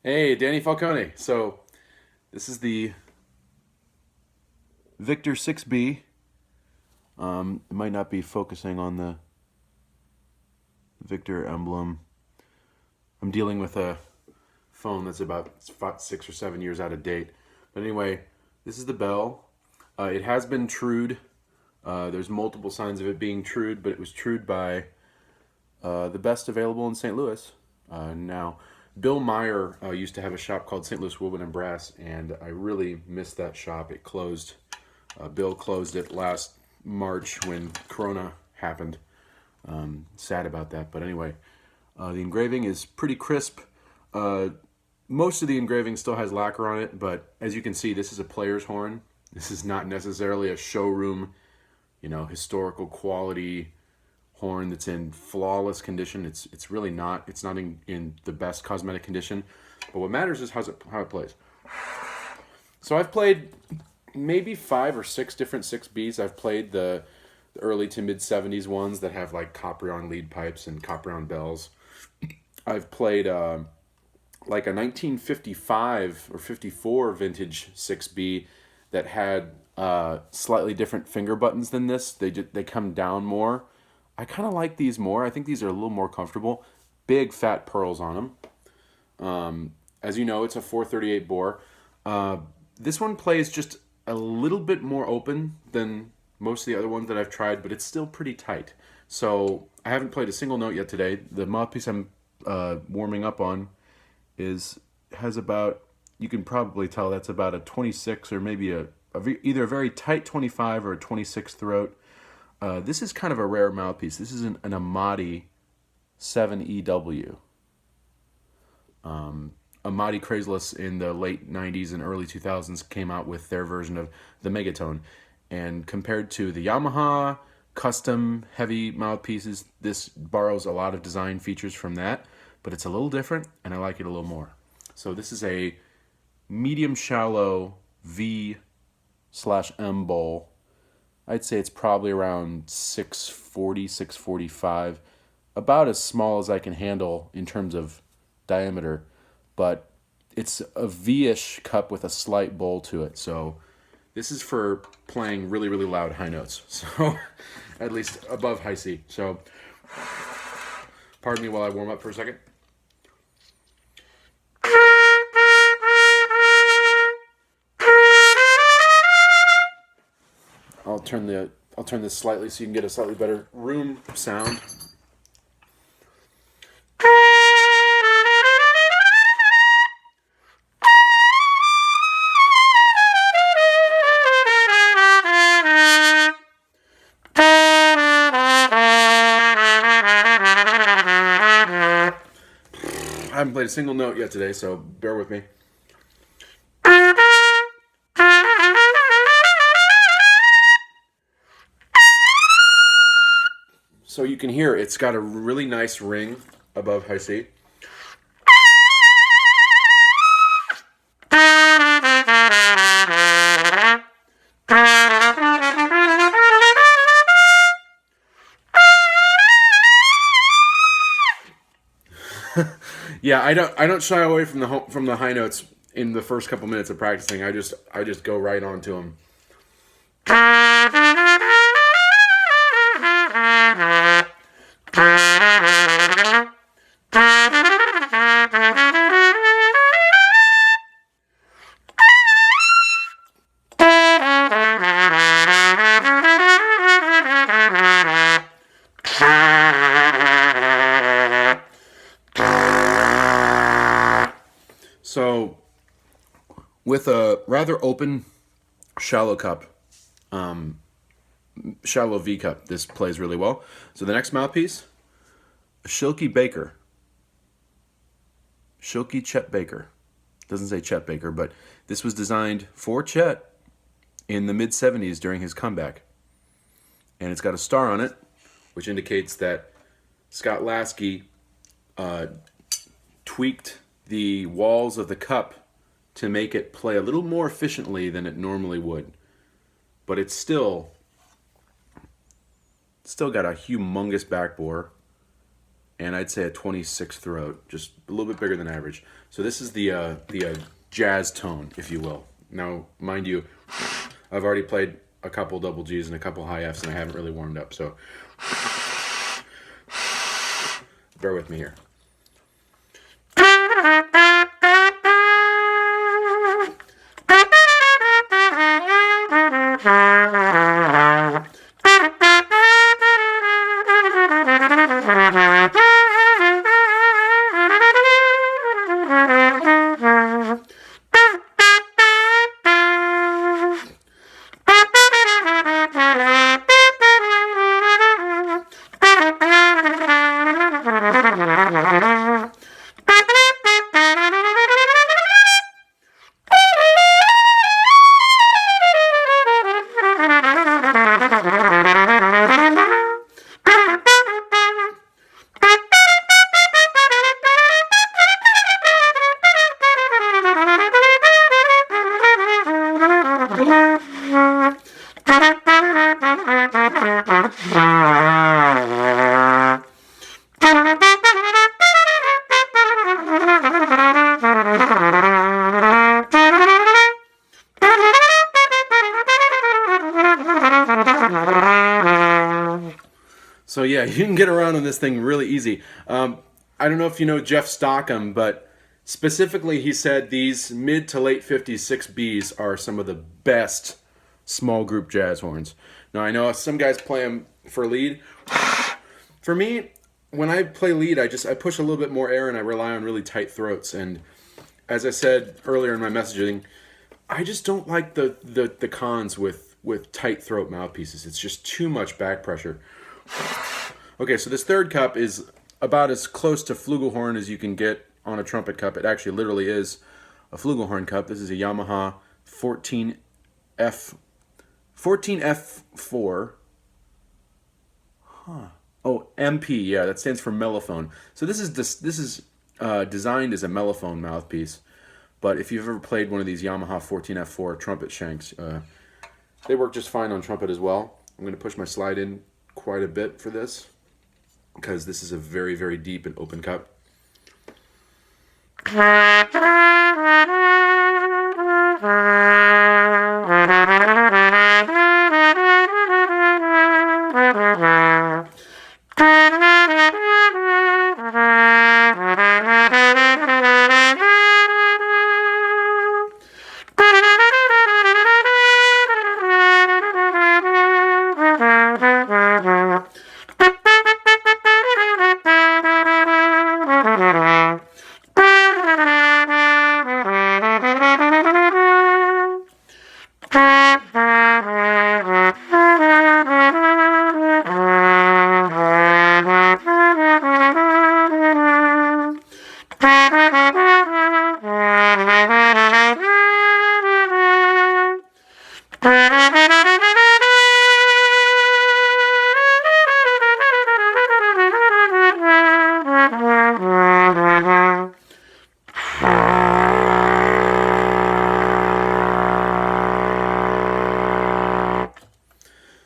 Hey, Danny Falcone. So this is the Victor 6B. It might not be focusing on the Victor emblem. I'm dealing with a phone that's about 6 or 7 years out of date. But anyway, this is the bell. It has been trued. There's multiple signs of it being trued, but it was trued by the best available in St. Louis. Now, Bill Meyer used to have a shop called St. Louis Woodwind and Brass, and I really missed that shop. It closed. Bill closed it last March when Corona happened. Sad about that, but anyway, the engraving is pretty crisp. Most of the engraving still has lacquer on it, but as you can see, this is a player's horn. This is not necessarily a showroom, historical quality horn that's in flawless condition. It's really not. It's not in the best cosmetic condition. But what matters is how it plays. So I've played maybe 5 or 6 different 6Bs. I've played the early to mid 70s ones that have like copper on lead pipes and copper on bells. I've played like a 1955 or 54 vintage 6B that had slightly different finger buttons than this. They come down more. I kind of like these more. I think these are a little more comfortable. Big fat pearls on them. As you know, it's a 438 bore. This one plays just a little bit more open than most of the other ones that I've tried, but it's still pretty tight. So I haven't played a single note yet today. The mouthpiece I'm warming up on has about, you can probably tell that's about a 26 or maybe either a very tight 25 or a 26 throat. This is kind of a rare mouthpiece. This is an Amadi 7EW. Amadi Crazeless in the late 90s and early 2000s came out with their version of the Megatone. And compared to the Yamaha custom heavy mouthpieces, this borrows a lot of design features from that, but it's a little different and I like it a little more. So this is a medium shallow V/M bowl. I'd say it's probably around 640, 645, about as small as I can handle in terms of diameter, but it's a V-ish cup with a slight bowl to it. So this is for playing really, really loud high notes. So at least above high C. So pardon me while I warm up for a second. I'll turn this slightly so you can get a slightly better room sound. I haven't played a single note yet today, so bear with me. So you can hear it's got a really nice ring above high C. Yeah, I don't shy away from the high notes in the first couple minutes of practicing. I just go right on to them. So, with a rather open, shallow cup, shallow V cup, this plays really well. So the next mouthpiece, a Schilke Baker. Schilke Chet Baker. Doesn't say Chet Baker, but this was designed for Chet in the mid-70s during his comeback. And it's got a star on it, which indicates that Scott Lasky tweaked the walls of the cup to make it play a little more efficiently than it normally would. But it's still got a humongous back bore and I'd say a 26 throat, just a little bit bigger than average. So this is the jazz tone, if you will. Now, mind you, I've already played a couple double G's and a couple high F's, and I haven't really warmed up, so bear with me here. So yeah, you can get around on this thing really easy. I don't know if you know Jeff Stockham, but specifically he said these mid to late 50s 6Bs are some of the best small group jazz horns. Now I know some guys play them for lead. For me, when I play lead, I push a little bit more air and I rely on really tight throats. And as I said earlier in my messaging, I just don't like the cons with tight throat mouthpieces. It's just too much back pressure. Okay, so this third cup is about as close to flugelhorn as you can get on a trumpet cup. It actually literally is a flugelhorn cup. This is a Yamaha 14F4. Oh, MP. Yeah, that stands for melophone. So this is designed as a melophone mouthpiece. But if you've ever played one of these Yamaha 14F4 trumpet shanks, they work just fine on trumpet as well. I'm going to push my slide in quite a bit for this because this is a very, very deep and open cup.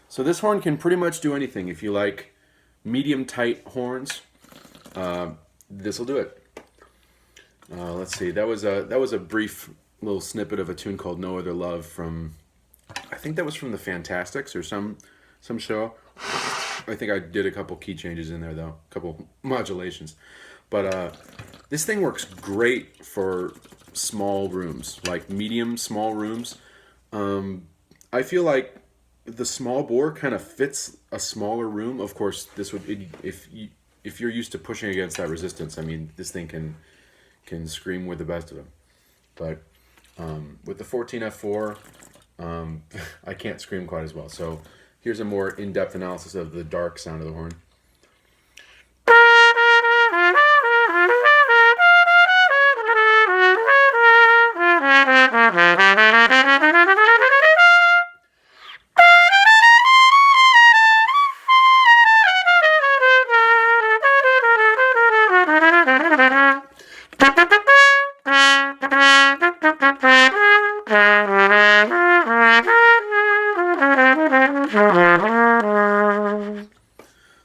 So this horn can pretty much do anything. If you like medium tight horns, this will do it. Let's see. That was a brief little snippet of a tune called "No Other Love" from, I think that was from the Fantastics or some show. I think I did a couple key changes in there though, a couple modulations. But this thing works great for small rooms, like medium small rooms. I feel like the small bore kind of fits a smaller room. Of course, this would, if you're used to pushing against that resistance, I mean, this thing can scream with the best of them. But with the 14F4, I can't scream quite as well. So here's a more in-depth analysis of the dark sound of the horn.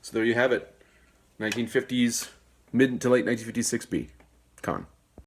So there you have it, 1950s mid to late 1956 B. Conn.